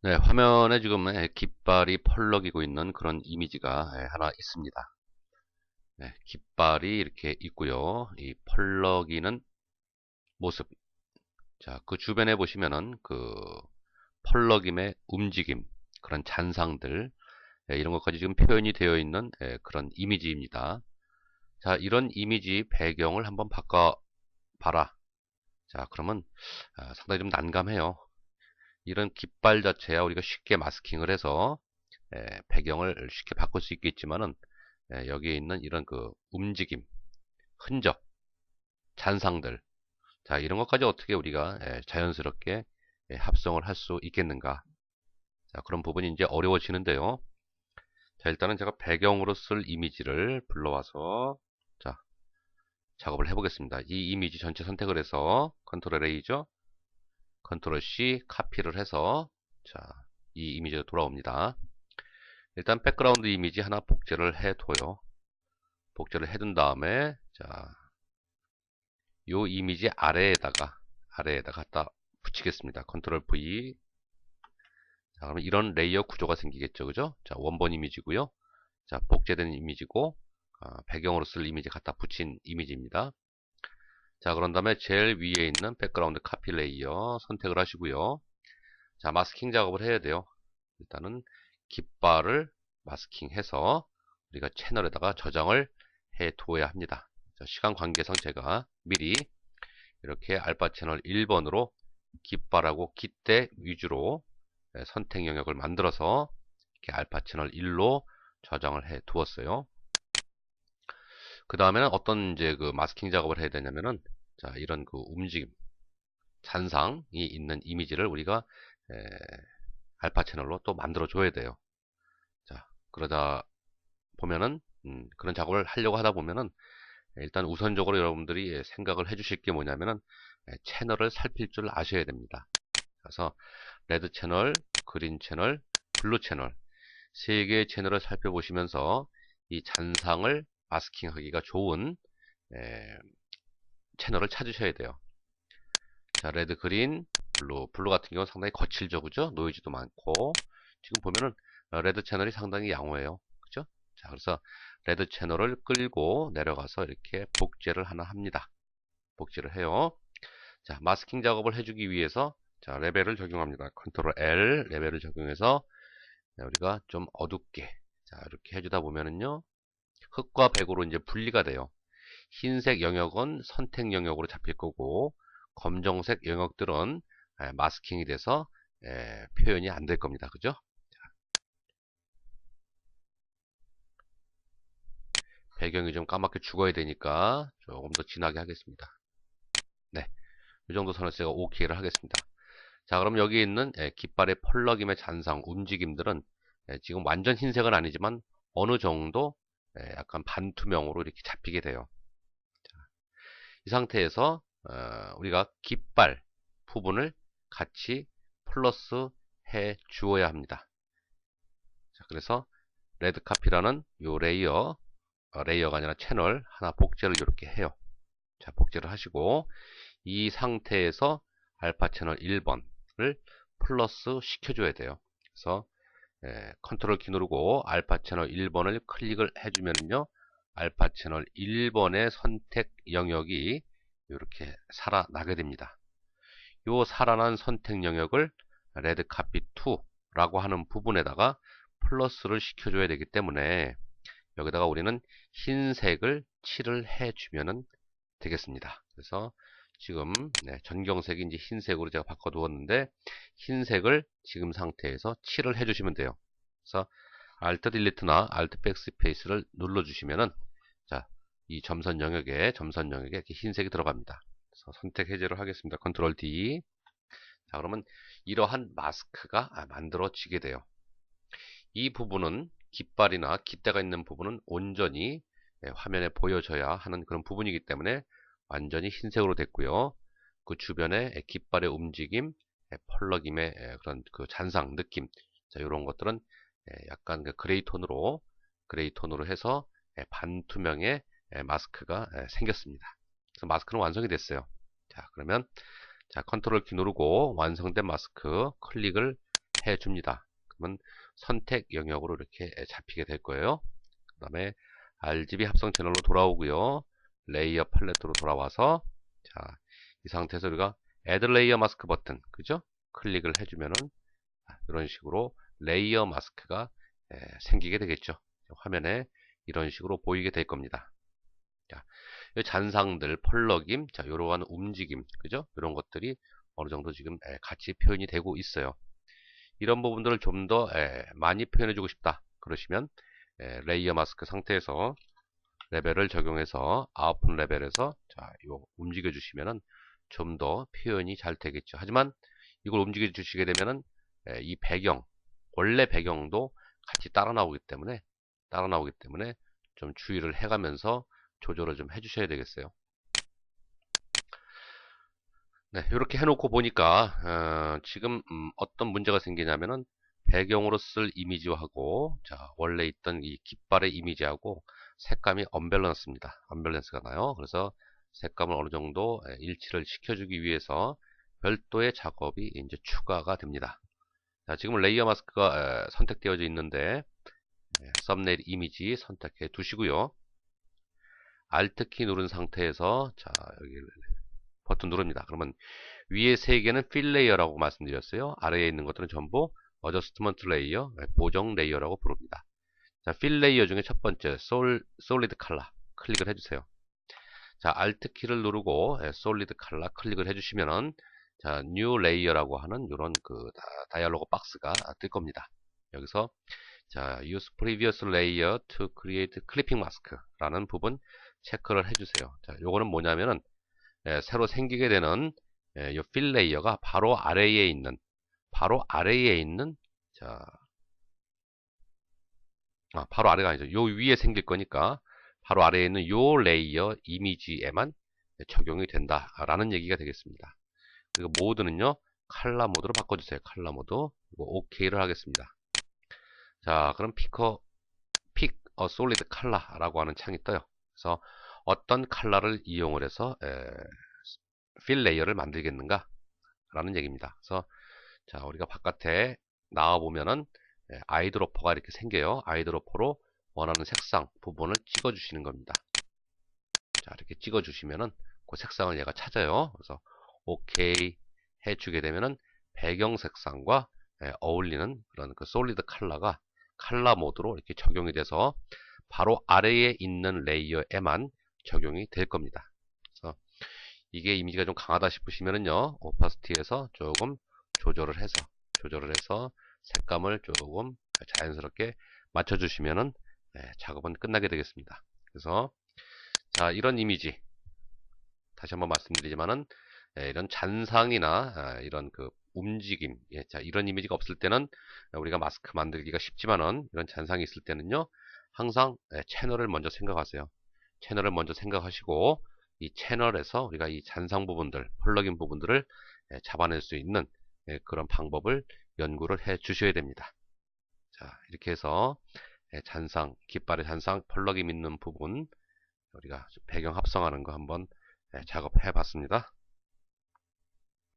네, 화면에 지금 깃발이 펄럭이고 있는 그런 이미지가 하나 있습니다. 네, 깃발이 이렇게 있고요. 이 펄럭이는 모습. 자, 그 주변에 보시면은 그 펄럭임의 움직임, 그런 잔상들, 이런 것까지 지금 표현이 되어 있는 그런 이미지입니다. 자, 이런 이미지 배경을 한번 바꿔봐라. 자, 그러면 상당히 좀 난감해요. 이런 깃발 자체야 우리가 쉽게 마스킹을 해서 배경을 쉽게 바꿀 수 있겠지만은 여기에 있는 이런 그 움직임, 흔적, 잔상들, 자 이런 것까지 어떻게 우리가 자연스럽게 합성을 할 수 있겠는가? 자 그런 부분이 이제 어려워지는데요. 자 일단은 제가 배경으로 쓸 이미지를 불러와서 자 작업을 해보겠습니다. 이 이미지 전체 선택을 해서 컨트롤 A죠. 컨트롤 C 카피를 해서 자 이 이미지가 돌아옵니다. 일단 백그라운드 이미지 하나 복제를 해둬요. 복제를 해둔 다음에 자, 요 이미지 아래에다가 갖다 붙이겠습니다. 컨트롤 V. 자, 그러면 이런 레이어 구조가 생기겠죠, 그죠? 자, 원본 이미지고요. 자, 복제된 이미지고 배경으로 쓸 이미지 갖다 붙인 이미지입니다. 자, 그런 다음에 제일 위에 있는 백그라운드 카피 레이어 선택을 하시고요. 자, 마스킹 작업을 해야 돼요. 일단은 깃발을 마스킹해서 우리가 채널에다가 저장을 해 두어야 합니다. 자, 시간 관계상 제가 미리 이렇게 알파 채널 1번으로 깃발하고 깃대 위주로 선택 영역을 만들어서 이렇게 알파 채널 1로 저장을 해 두었어요. 그 다음에는 어떤 이제 그 마스킹 작업을 해야 되냐면은 자, 이런 그 움직임, 잔상이 있는 이미지를 우리가 알파 채널로 또 만들어 줘야 돼요. 자, 그러다 보면은 그런 작업을 하려고 하다 보면은 일단 우선적으로 여러분들이 생각을 해주실 게 뭐냐면은 채널을 살필 줄 아셔야 됩니다. 그래서 레드 채널, 그린 채널, 블루 채널 세 개의 채널을 살펴보시면서 이 잔상을 마스킹하기가 좋은 채널을 찾으셔야 돼요. 자, 레드, 그린, 블루 같은 경우는 상당히 거칠죠, 그죠? 노이즈도 많고 지금 보면은 레드 채널이 상당히 양호해요, 그죠? 자, 그래서 레드 채널을 끌고 내려가서 이렇게 복제를 하나 합니다. 복제를 해요. 자, 마스킹 작업을 해주기 위해서 자, 레벨을 적용합니다. 컨트롤 L 레벨을 적용해서 우리가 좀 어둡게 자, 이렇게 해주다 보면은요. 흑과 백으로 이제 분리가 돼요. 흰색 영역은 선택 영역으로 잡힐 거고 검정색 영역들은 마스킹이 돼서 표현이 안 될 겁니다. 그죠? 배경이 좀 까맣게 죽어야 되니까 조금 더 진하게 하겠습니다. 네, 이 정도 선에서 제가 OK를 하겠습니다. 자, 그럼 여기 있는 깃발의 펄럭임의 잔상, 움직임들은 지금 완전 흰색은 아니지만 어느 정도 약간 반투명으로 이렇게 잡히게 돼요. 이 상태에서 우리가 깃발 부분을 같이 플러스 해 주어야 합니다. 자, 그래서 레드 카피라는 요 레이어가 아니라 채널 하나 복제를 이렇게 해요. 자, 복제를 하시고 이 상태에서 알파 채널 1번을 플러스 시켜줘야 돼요. 그래서 컨트롤 키 누르고 알파 채널 1번을 클릭을 해주면요. 알파 채널 1번의 선택 영역이 이렇게 살아나게 됩니다. 이 살아난 선택 영역을 레드 카피 2라고 하는 부분에다가 플러스를 시켜줘야 되기 때문에 여기다가 우리는 흰색을 칠을 해주면 되겠습니다. 그래서 지금 전경색이 이제 흰색으로 제가 바꿔두었는데 흰색을 지금 상태에서 칠을 해주시면 돼요. 그래서 Alt 딜리트나 Alt 백스페이스를 눌러주시면은 자, 이 점선 영역에 이렇게 흰색이 들어갑니다. 그래서 선택 해제를 하겠습니다. 컨트롤 D. 자, 그러면 이러한 마스크가 만들어지게 돼요. 이 부분은 깃발이나 깃대가 있는 부분은 온전히 화면에 보여져야 하는 그런 부분이기 때문에 완전히 흰색으로 됐고요. 그 주변에 깃발의 움직임, 펄럭임의 그런 그 잔상 느낌, 자, 이런 것들은 약간 그 그레이 톤으로 해서 반투명의 마스크가 생겼습니다. 그래서 마스크는 완성이 됐어요. 자, 그러면 자, 컨트롤 키 누르고 완성된 마스크 클릭을 해줍니다. 그러면 선택 영역으로 이렇게 잡히게 될 거예요. 그 다음에 RGB 합성 채널로 돌아오고요. 레이어 팔레트로 돌아와서 자, 이 상태에서 우리가 Add Layer Mask 버튼, 그죠? 클릭을 해주면은 이런 식으로 레이어 마스크가 생기게 되겠죠. 화면에 이런 식으로 보이게 될 겁니다. 자, 이 잔상들, 펄럭임, 자, 이러한 움직임, 그죠? 이런 것들이 어느 정도 지금 같이 표현이 되고 있어요. 이런 부분들을 좀 더 많이 표현해주고 싶다. 그러시면 레이어 마스크 상태에서 레벨을 적용해서 아웃풋 레벨에서 자, 요 움직여 주시면은 좀 더 표현이 잘 되겠죠. 하지만 이걸 움직여 주시게 되면은 이 배경, 원래 배경도 같이 따라 나오기 때문에 좀 주의를 해가면서 조절을 좀 해주셔야 되겠어요. 네, 이렇게 해놓고 보니까 지금 어떤 문제가 생기냐면은 배경으로 쓸 이미지하고 자, 원래 있던 이 깃발의 이미지하고 색감이 언밸런스가 나요. 그래서 색감을 어느 정도 일치를 시켜주기 위해서 별도의 작업이 이제 추가가 됩니다. 자, 지금 레이어 마스크가 선택되어져 있는데 썸네일 이미지 선택해 두시고요. Alt 키 누른 상태에서 자, 여기 버튼 누릅니다. 그러면 위에 세 개는 필 레이어라고 말씀드렸어요. 아래에 있는 것들은 전부 어저스트먼트 레이어, 보정 레이어라고 부릅니다. 자, 필 레이어 중에 첫 번째 솔리드 칼라 클릭을 해주세요. 자, Alt 키를 누르고 솔리드 칼라 클릭을 해주시면은 자, 뉴 레이어라고 하는 이런 그 다이얼로그 박스가 뜰 겁니다. 여기서 자, use previous layer to create clipping mask라는 부분 체크를 해주세요. 자, 요거는 뭐냐면은 새로 생기게 되는 이 필 레이어가 바로 아래에 있는 자, 바로 아래가 아니죠. 요 위에 생길 거니까 바로 아래에 있는 요 레이어 이미지에만 적용이 된다라는 얘기가 되겠습니다. 그리고 모드는요, 칼라 모드로 바꿔주세요. 칼라 모드. 그리고 OK를 하겠습니다. 자, 그럼 픽 솔리드 칼라라고 하는 창이 떠요. 그래서 어떤 칼라를 이용을 해서 필 레이어를 만들겠는가 라는 얘기입니다. 그래서 자, 우리가 바깥에 나와 보면은 아이드로퍼가 이렇게 생겨요. 아이드로퍼로 원하는 색상 부분을 찍어 주시는 겁니다. 자, 이렇게 찍어 주시면은 그 색상을 얘가 찾아요. 그래서 오케이 해주게 되면은 배경 색상과 어울리는 그런 그 솔리드 칼라가 칼라 모드로 이렇게 적용이 돼서 바로 아래에 있는 레이어에만 적용이 될 겁니다. 그래서 이게 이미지가 좀 강하다 싶으시면은요, 오파시티에서 조금 조절을 해서 색감을 조금 자연스럽게 맞춰주시면은 작업은 끝나게 되겠습니다. 그래서 자, 이런 이미지 다시 한번 말씀드리지만은 이런 잔상이나 이런 그 움직임, 자, 이런 이미지가 없을 때는 우리가 마스크 만들기가 쉽지만은 이런 잔상이 있을 때는요, 항상 채널을 먼저 생각하세요. 채널을 먼저 생각하시고 이 채널에서 우리가 이 잔상 부분들, 펄럭인 부분들을 잡아낼 수 있는 그런 방법을 연구를 해 주셔야 됩니다. 자, 이렇게 해서 깃발의 잔상, 펄럭임 있는 부분 우리가 배경 합성하는 거 한번 작업해 봤습니다.